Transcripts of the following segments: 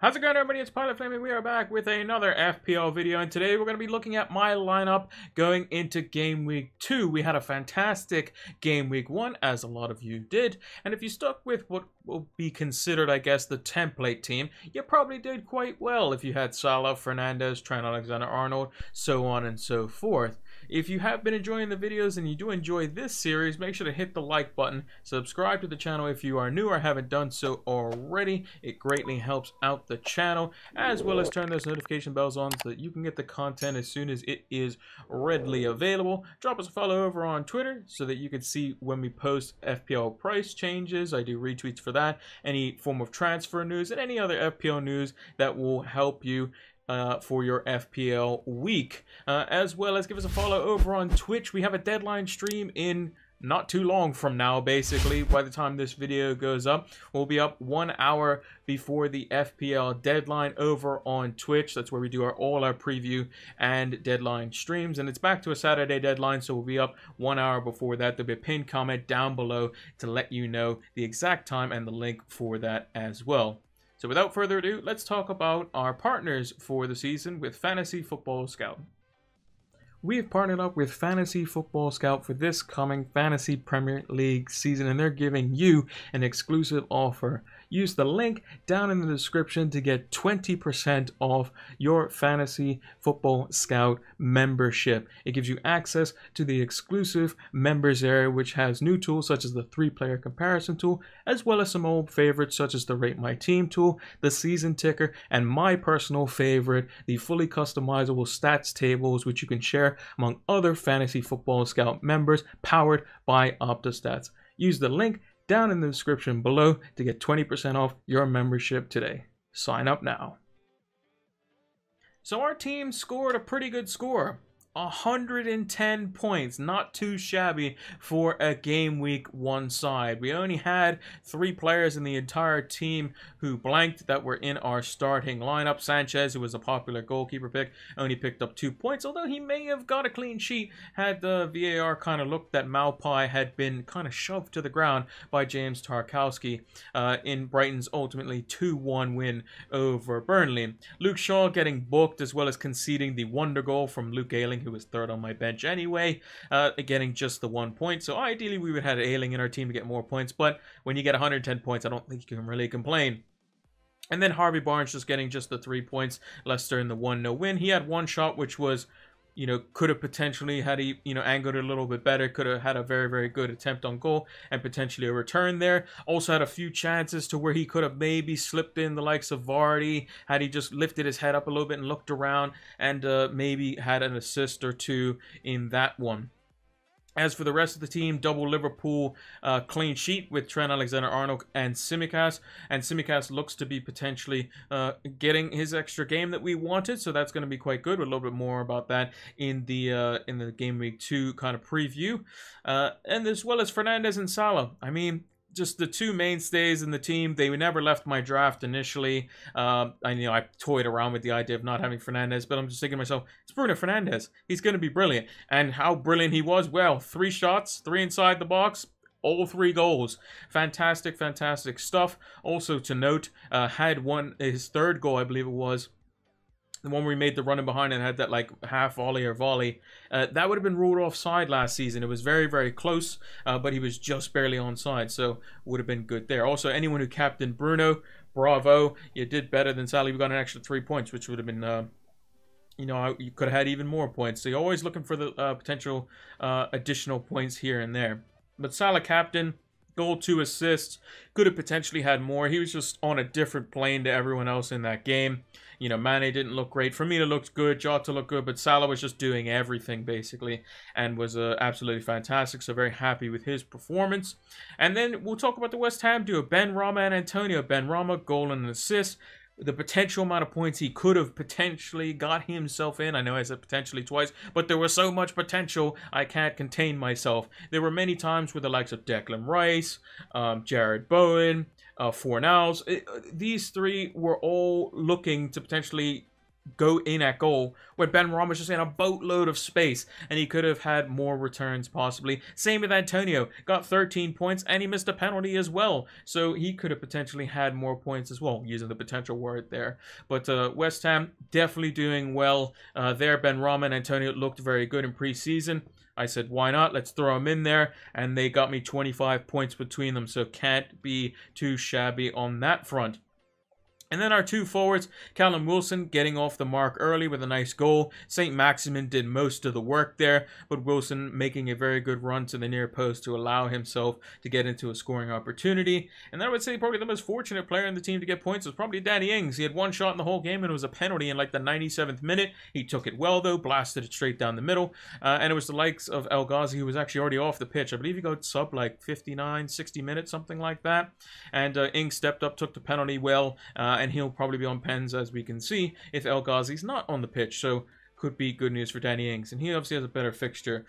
How's it going, everybody? It's Pilot Flaming. We are back with another FPL video, and today we're going to be looking at my lineup going into Game Week 2. We had a fantastic Game Week 1, as a lot of you did, and if you stuck with what will be considered, I guess, the template team, you probably did quite well if you had Salah, Fernandez, Trent Alexander-Arnold, so on and so forth. If you have been enjoying the videos and you do enjoy this series, make sure to hit the like button, subscribe to the channel if you are new or haven't done so already. It greatly helps out the channel, as well as turn those notification bells on so that you can get the content as soon as it is readily available. Drop us a follow over on Twitter so that you can see when we post FPL price changes. I do retweets for that, any form of transfer news, and any other FPL news that will help you for your FPL week, as well as give us a follow over on Twitch. We have a deadline stream in not too long from now. Basically, by the time this video goes up, we'll be up 1 hour before the FPL deadline over on Twitch. That's where we do all our preview and deadline streams, and it's back to a Saturday deadline, so we'll be up 1 hour before that. There'll be a pinned comment down below to let you know the exact time and the link for that as well. So without further ado, let's talk about our partners for the season with Fantasy Football Scout. We have partnered up with Fantasy Football Scout for this coming Fantasy Premier League season, and they're giving you an exclusive offer. Use the link down in the description to get 20% off your Fantasy Football Scout membership. It gives you access to the exclusive members area, which has new tools such as the 3-player comparison tool, as well as some old favorites such as the Rate My Team tool, the Season Ticker, and my personal favorite, the fully customizable stats tables, which you can share among other Fantasy Football Scout members, powered by Opta Stats. Use the link down in the description below to get 20% off your membership today. Sign up now. So our team scored a pretty good score. 110 points, not too shabby for a Game Week 1 side. We only had 3 players in the entire team who blanked that were in our starting lineup. Sanchez, who was a popular goalkeeper pick, only picked up 2 points, although he may have got a clean sheet had the VAR kind of looked that Maupai had been kind of shoved to the ground by James Tarkowski in Brighton's ultimately 2-1 win over Burnley. Luke Shaw getting booked, as well as conceding the wonder goal from Luke Ayling, who was third on my bench anyway, getting just the 1 point. So ideally we would have had Ayling in our team to get more points, but when you get 110 points, I don't think you can really complain. And then Harvey Barnes just getting just the 3 points, Leicester in the 1-0 win. He had one shot which was, you know, could have potentially, had he, you know, angled it a little bit better, could have had a very, very good attempt on goal and potentially a return there. Also had a few chances to where he could have maybe slipped in the likes of Vardy, had he just lifted his head up a little bit and looked around, and maybe had an assist or two in that one. As for the rest of the team, double Liverpool clean sheet with Trent Alexander-Arnold and Tsimikas. And Tsimikas looks to be potentially getting his extra game that we wanted, so that's going to be quite good. A little bit more about that in the Game Week 2 kind of preview. And as well as Fernandez and Salah. I mean, just the 2 mainstays in the team. They never left my draft initially. I toyed around with the idea of not having Fernandez, but I'm just thinking to myself, it's Bruno Fernandez. He's going to be brilliant. And how brilliant he was. Well, 3 shots, 3 inside the box, all 3 goals. Fantastic, fantastic stuff. Also to note, had his 3rd goal, I believe it was, the one where he made the running behind and had that like half volley or volley, that would have been ruled offside last season. It was very, very close, but he was just barely onside, so would have been good there. Also, anyone who captained Bruno, bravo, you did better than Sally. We got an extra 3 points, which would have been, you know, you could have had even more points. So you're always looking for the potential additional points here and there. But Salah captain, goal, 2 assists, could have potentially had more. He was just on a different plane to everyone else in that game. You know, Mane didn't look great. Firmino looked good. Jota looked good. But Salah was just doing everything, basically, and was absolutely fantastic. So very happy with his performance. And then we'll talk about the West Ham duo, Ben Rama and Antonio. Ben Rama, goal and an assist. The potential amount of points he could have potentially got himself in. I know I said potentially twice, but there was so much potential, I can't contain myself. There were many times with the likes of Declan Rice, Jared Bowen, Fornals. These 3 were all looking to potentially go in at goal when Ben Rama was just in a boatload of space and he could have had more returns possibly. Same with Antonio, got 13 points and he missed a penalty as well, so he could have potentially had more points as well, using the potential word there. But West Ham definitely doing well there. Ben Rama and Antonio looked very good in pre-season. I said, why not? Let's throw them in there. And they got me 25 points between them, so can't be too shabby on that front. And then our two forwards, Callum Wilson getting off the mark early with a nice goal. St. Maximin did most of the work there, but Wilson making a very good run to the near post to allow himself to get into a scoring opportunity. And then I would say probably the most fortunate player in the team to get points was probably Danny Ings. He had one shot in the whole game and it was a penalty in like the 97th minute. He took it well though, blasted it straight down the middle. And it was the likes of El Ghazi, who was actually already off the pitch. I believe he got sub like 59, 60 minutes, something like that. And Ings stepped up, took the penalty well, and he'll probably be on pens, as we can see, if El Ghazi's not on the pitch. So could be good news for Danny Ings. And he obviously has a better fixture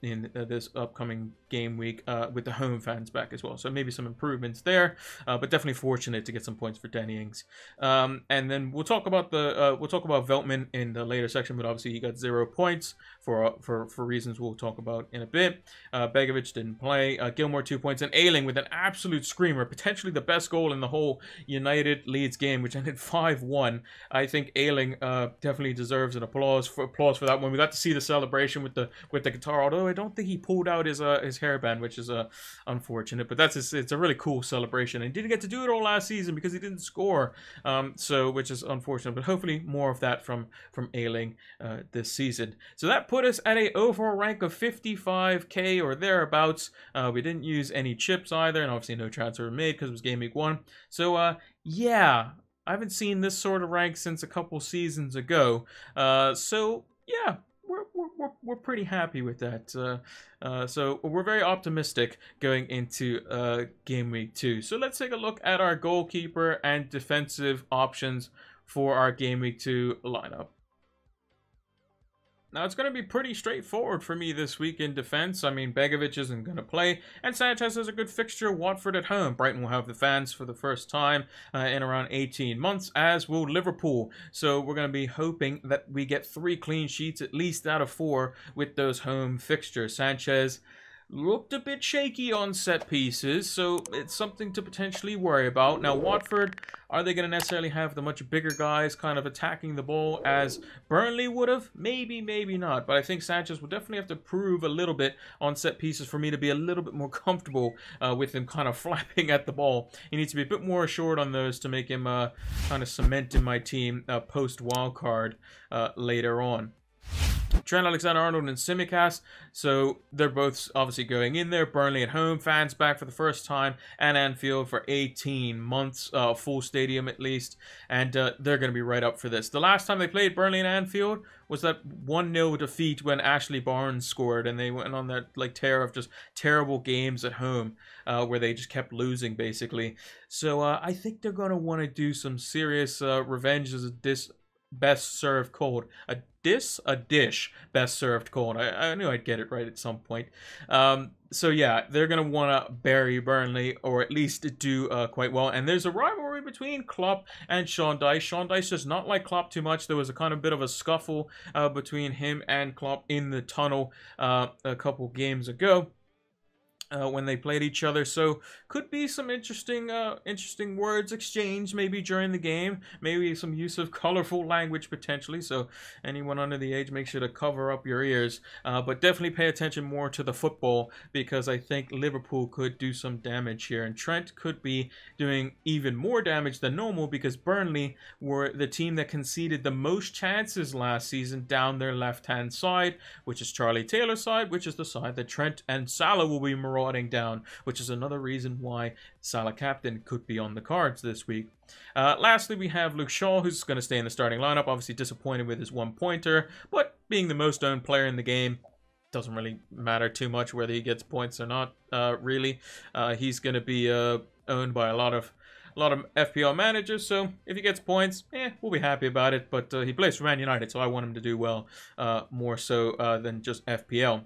in this upcoming game week with the home fans back as well. So maybe some improvements there, but definitely fortunate to get some points for Danny Ings. And then we'll talk about Veltman in the later section, but obviously he got 0 points for reasons we'll talk about in a bit. Begovic didn't play. Gilmore 2 points, and Ayling with an absolute screamer, potentially the best goal in the whole United Leeds game, which ended 5-1. I think Ayling definitely deserves an applause for that one. We got to see the celebration with the guitar, although I don't think he pulled out his hairband, which is unfortunate. But it's a really cool celebration. And he didn't get to do it all last season because he didn't score, which is unfortunate. But hopefully more of that from Ayling this season. So that put us at a overall rank of 55k or thereabouts. We didn't use any chips either, and obviously no transfer made because it was game week 1. So yeah, I haven't seen this sort of rank since a couple seasons ago. So yeah, we're pretty happy with that. So we're very optimistic going into game week 2. So let's take a look at our goalkeeper and defensive options for our game week 2 lineup. Now, it's going to be pretty straightforward for me this week in defense. I mean, Begovic isn't going to play, and Sanchez has a good fixture. Watford at home. Brighton will have the fans for the first time in around 18 months, as will Liverpool. So we're going to be hoping that we get 3 clean sheets, at least out of 4, with those home fixtures. Sanchez looked a bit shaky on set pieces, so it's something to potentially worry about. Now, Watford, are they going to necessarily have the much bigger guys kind of attacking the ball as Burnley would have? Maybe, maybe not. But I think Sanchez will definitely have to prove a little bit on set pieces for me to be a little bit more comfortable with him kind of flapping at the ball. He needs to be a bit more assured on those to make him kind of cement in my team post-wildcard later on. Trent Alexander-Arnold and Tsimikas, so they're both obviously going in there. Burnley at home, fans back for the first time, and Anfield for 18 months, full stadium at least, and they're going to be right up for this. The last time they played Burnley and Anfield was that 1-0 defeat when Harvey Barnes scored, and they went on that like tear of just terrible games at home where they just kept losing basically. So I think they're going to want to do some serious revenge as this best served cold. A dish best served cold. I knew I'd get it right at some point. So yeah, they're going to want to bury Burnley, or at least do quite well. And there's a rivalry between Klopp and Sean Dyche. Sean Dyche does not like Klopp too much. There was a kind of bit of a scuffle between him and Klopp in the tunnel a couple games ago. When they played each other, so could be some interesting words exchanged maybe during the game, maybe some use of colorful language potentially. So anyone under the age, make sure to cover up your ears, but definitely pay attention more to the football, because I think Liverpool could do some damage here, and Trent could be doing even more damage than normal, because Burnley were the team that conceded the most chances last season down their left-hand side, which is Charlie Taylor's side, which is the side that Trent and Salah will be marauding down, which is another reason why Salah captain could be on the cards this week. Lastly, we have Luke Shaw, who's going to stay in the starting lineup. Obviously disappointed with his 1-pointer, but being the most owned player in the game, doesn't really matter too much whether he gets points or not, really. He's going to be owned by a lot of FPL managers, so if he gets points, we'll be happy about it. But he plays for Man United, so I want him to do well, more so than just FPL.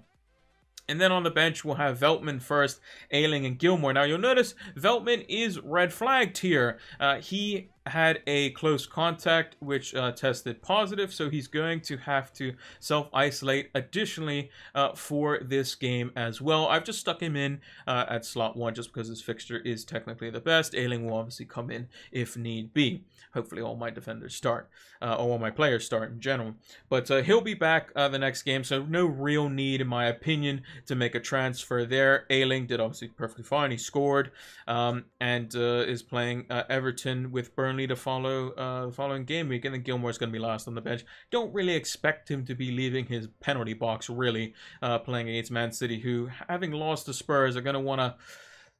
And then on the bench, we'll have Veltman first, Ayling, and Gilmore. Now, you'll notice Veltman is red flagged here. He had a close contact which tested positive, so he's going to have to self-isolate additionally for this game as well. I've just stuck him in at slot 1 just because his fixture is technically the best. Ayling will obviously come in if need be. Hopefully all my defenders start, or all my players start in general. But he'll be back the next game, so no real need, in my opinion, to make a transfer there. Ayling did obviously perfectly fine. He scored and is playing Everton with Burnley to follow following game week, and then Gilmore's going to be last on the bench. Don't really expect him to be leaving his penalty box, really, playing against Man City, who, having lost to Spurs, are going to want to...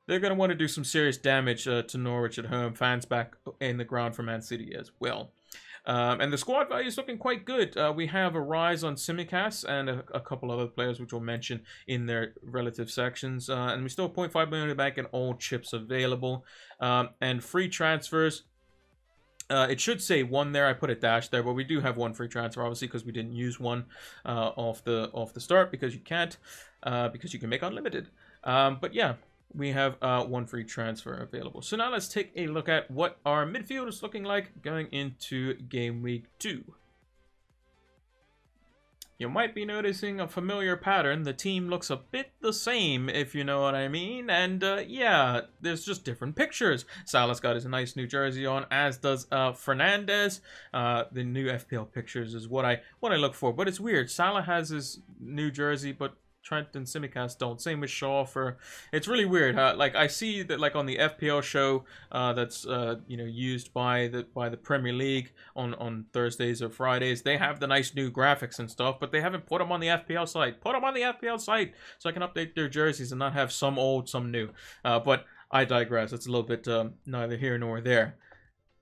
They're going to want to do some serious damage to Norwich at home. Fans back in the ground for Man City as well. And the squad value is looking quite good. We have a rise on Tsimikas and a couple other players, which we'll mention in their relative sections. And we still have 0.5 million in the bank and all chips available. And free transfers. It should say 1 there. I put a dash there, but we do have 1 free transfer, obviously, because we didn't use one off the start, because you can't, because you can make unlimited. But yeah. We have 1 free transfer available. So now let's take a look at what our midfield is looking like going into game week 2. You might be noticing a familiar pattern. The team looks a bit the same, if you know what I mean. And yeah, there's just different pictures. Salah's got his nice new jersey on, as does Fernandez. The new FPL pictures is what I look for. But it's weird. Salah has his new jersey, but Trent and Tsimikas don't. Same with Shaw. It's really weird. Like, I see that, like, on the FPL show that's you know, used by the Premier League on Thursdays or Fridays, they have the nice new graphics and stuff, but they haven't put them on the FPL site. Put them on the FPL site so I can update their jerseys and not have some old, some new. But I digress. It's a little bit neither here nor there.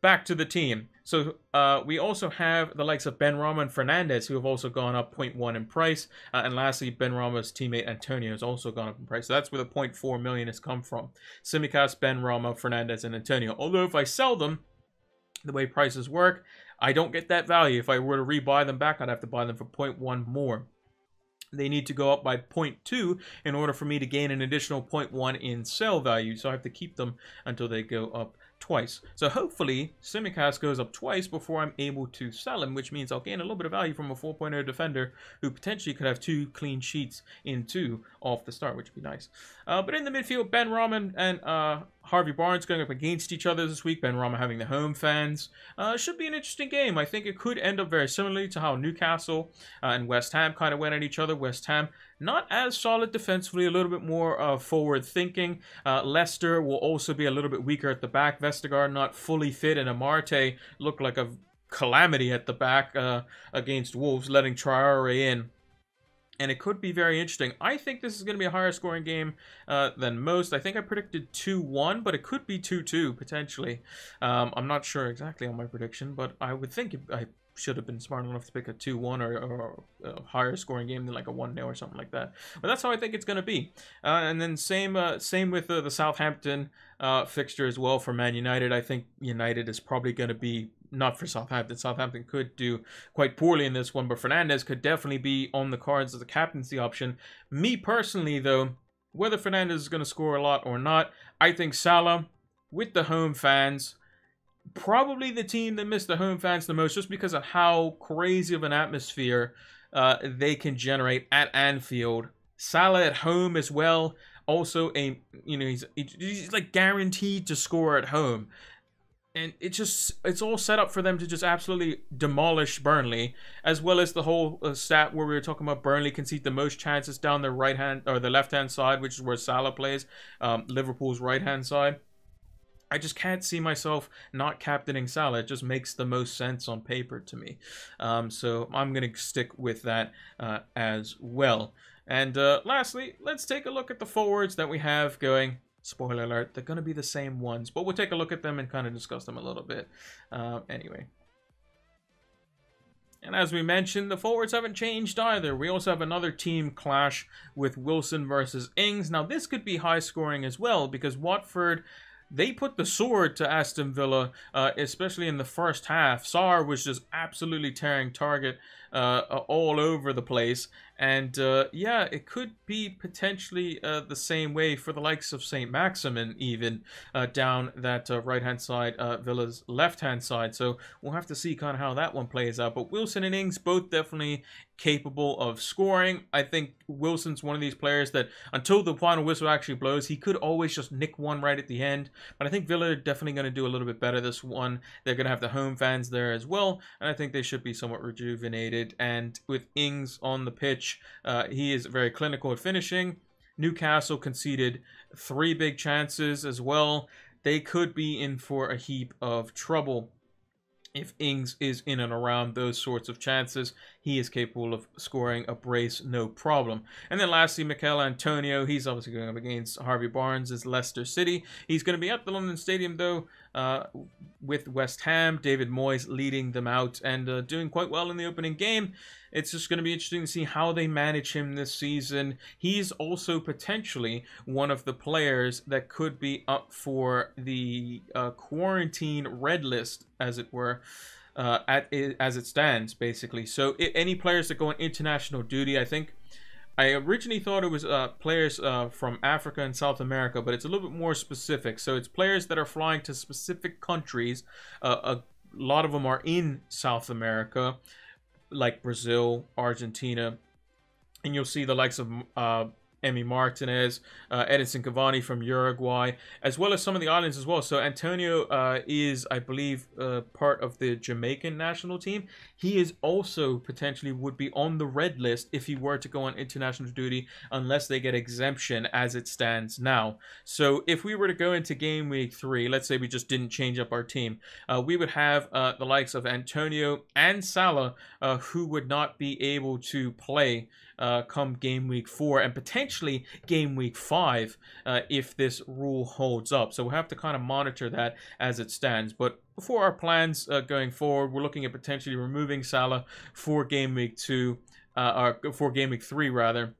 Back to the team. So we also have the likes of Benrahma and Fernandez, who have also gone up 0.1 in price. And lastly, Benrahma's teammate Antonio has also gone up in price. So that's where the 0.4 million has come from. Tsimikas, Benrahma, Fernandez, and Antonio. Although if I sell them, the way prices work, I don't get that value. If I were to rebuy them back, I'd have to buy them for 0.1 more. They need to go up by 0.2 in order for me to gain an additional 0.1 in sell value. So I have to keep them until they go up twice. So hopefully Tsimikas goes up twice before I'm able to sell him, which means I'll gain a little bit of value from a 4.0 defender who potentially could have 2 clean sheets in 2 off the start, which would be nice. But in the midfield, Benrahma and Harvey Barnes going up against each other this week. Benrahma having the home fans. Should be an interesting game. I think it could end up very similarly to how Newcastle and West Ham kind of went at each other. West Ham not as solid defensively, a little bit more forward thinking. Leicester will also be a little bit weaker at the back. Vestergaard not fully fit, and Amarte looked like a calamity at the back against Wolves, letting Traore in. And it could be very interesting. I think this is going to be a higher scoring game than most. I think I predicted 2-1, but it could be 2-2 potentially. I'm not sure exactly on my prediction, but I would think I should have been smart enough to pick a 2-1 or a higher scoring game than like a 1-0 or something like that. But that's how I think it's going to be. And then same with the Southampton fixture as well for Man United. I think United is probably going to be not for Southampton. Southampton could do quite poorly in this one, but Fernandez could definitely be on the cards as a captaincy option. Me personally, though, whether Fernandez is going to score a lot or not, I think Salah, with the home fans, probably the team that missed the home fans the most, just because of how crazy of an atmosphere they can generate at Anfield. Salah at home as well. Also, he's like guaranteed to score at home. And it's all set up for them to just absolutely demolish Burnley, as well as the whole stat where we were talking about Burnley concede the most chances down the right hand or the left hand side, which is where Salah plays, Liverpool's right hand side. I just can't see myself not captaining Salah. It just makes the most sense on paper to me. So I'm going to stick with that as well. And lastly, let's take a look at the forwards that we have going. Spoiler alert, they're going to be the same ones, but we'll take a look at them and kind of discuss them a little bit. Anyway. And as we mentioned, the forwards haven't changed either. We also have another team clash with Wilson versus Ings. Now, this could be high scoring as well, because Watford, they put the sword to Aston Villa, especially in the first half. Sarr was just absolutely tearing target all over the place. And yeah, it could be potentially the same way for the likes of St. Maximin, even down that right-hand side, Villa's left-hand side. So we'll have to see kind of how that one plays out. But Wilson and Ings both definitely capable of scoring. I think Wilson's one of these players that until the final whistle actually blows, he could always just nick one right at the end. But I think Villa are definitely going to do a little bit better this one. They're going to have the home fans there as well, and I think they should be somewhat rejuvenated. And with Ings on the pitch, he is very clinical at finishing. Newcastle conceded 3 big chances as well. They could be in for a heap of trouble. If Ings is in and around those sorts of chances, he is capable of scoring a brace, no problem. And then lastly, Mikel Antonio. He's obviously going up against Harvey Barnes as Leicester City. He's going to be at the London Stadium, though, with West Ham. David Moyes leading them out and doing quite well in the opening game. It's just going to be interesting to see how they manage him this season. He's also potentially one of the players that could be up for the quarantine red list, as it were, as it stands, basically. So any players that go on international duty, I think, I originally thought it was players from Africa and South America, but it's a little bit more specific. So it's players that are flying to specific countries. A lot of them are in South America, like Brazil, Argentina, and you'll see the likes of Emi Martinez, Edinson Cavani from Uruguay, as well as some of the islands as well. So Antonio is, I believe, part of the Jamaican national team. He is also potentially would be on the red list if he were to go on international duty, unless they get exemption as it stands now. So if we were to go into game week 3, let's say we just didn't change up our team, we would have the likes of Antonio and Salah who would not be able to play come game week 4 and potentially game week 5 if this rule holds up. So we'll have to kind of monitor that as it stands. But for our plans going forward, we're looking at potentially removing Salah for game week 2, or for game week 3 rather.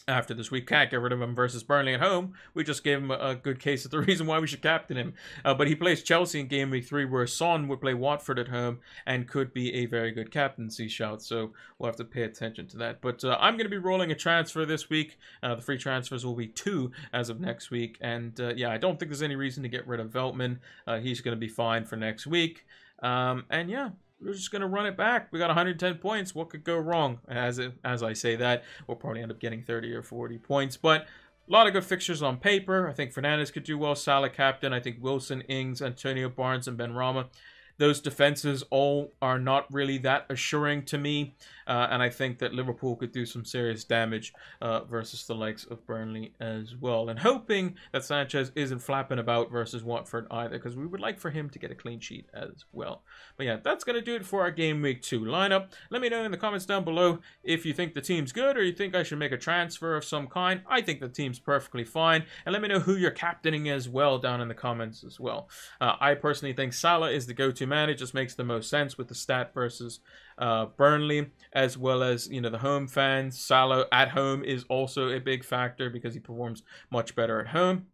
After this, we can't get rid of him versus Burnley at home. We just gave him a good case of the reason why we should captain him. But he plays Chelsea in game week 3, where Son would play Watford at home and could be a very good captaincy shout. So we'll have to pay attention to that. But I'm going to be rolling a transfer this week. The free transfers will be 2 as of next week. And yeah, I don't think there's any reason to get rid of Veltman. He's going to be fine for next week. And yeah, we're just going to run it back. We got 110 points. What could go wrong? As I say that, we'll probably end up getting 30 or 40 points. But a lot of good fixtures on paper. I think Fernandez could do well. Salah captain. I think Wilson, Ings, Antonio, Barnes, and Benrahma. Those defenses all are not really that assuring to me. And I think that Liverpool could do some serious damage versus the likes of Burnley as well. And hoping that Sanchez isn't flapping about versus Watford either, because we would like for him to get a clean sheet as well. But yeah, that's going to do it for our Game Week 2 lineup. Let me know in the comments down below if you think the team's good or you think I should make a transfer of some kind. I think the team's perfectly fine. And let me know who you're captaining as well down in the comments as well. I personally think Salah is the go-to man. It just makes the most sense with the stat versus Burnley, as well as, you know, the home fans. Salah at home is also a big factor because he performs much better at home.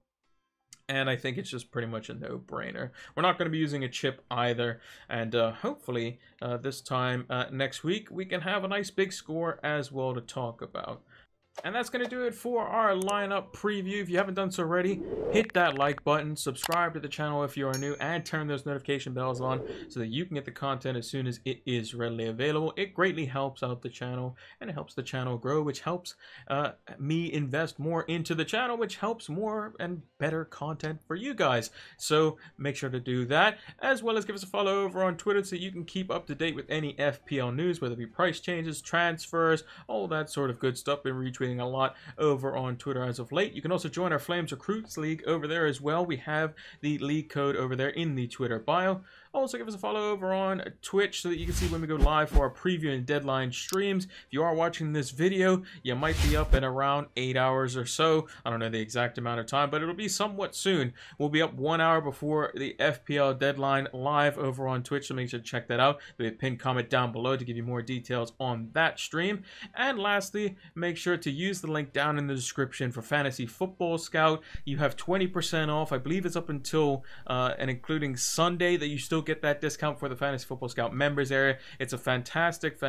And I think it's just pretty much a no-brainer. We're not going to be using a chip either. And hopefully this time next week, we can have a nice big score as well to talk about. And that's going to do it for our lineup preview. If you haven't done so already, hit that like button, subscribe to the channel if you are new, and turn those notification bells on so that you can get the content as soon as it is readily available. It greatly helps out the channel, and it helps the channel grow, which helps me invest more into the channel, which helps more and better content for you guys. So make sure to do that, as well as give us a follow over on Twitter so you can keep up to date with any FPL news, whether it be price changes, transfers, all that sort of good stuff. Been retweeting a lot over on Twitter as of late. You can also join our Flames Recruits League over there as well. We have the league code over there in the Twitter bio. Also, give us a follow over on Twitch so that you can see when we go live for our preview and deadline streams. If you are watching this video, you might be up in around 8 hours or so. I don't know the exact amount of time, but it'll be somewhat soon. We'll be up 1 hour before the FPL deadline live over on Twitch, so make sure to check that out. There'll be a pinned comment down below to give you more details on that stream. And lastly, make sure to use the link down in the description for Fantasy Football Scout. You have 20% off. I believe it's up until and including Sunday that you still get that discount for the Fantasy Football Scout members area. It's a fantastic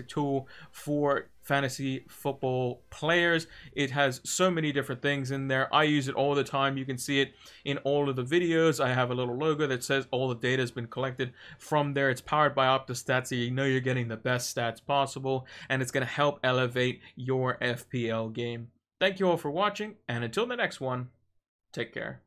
tool for fantasy football players. It has so many different things in there. I use it all the time. You can see it in all of the videos. I have a little logo that says all the data has been collected from there. It's powered by Opta stats, so you know you're getting the best stats possible, and it's going to help elevate your FPL game. Thank you all for watching, and until the next one, take care.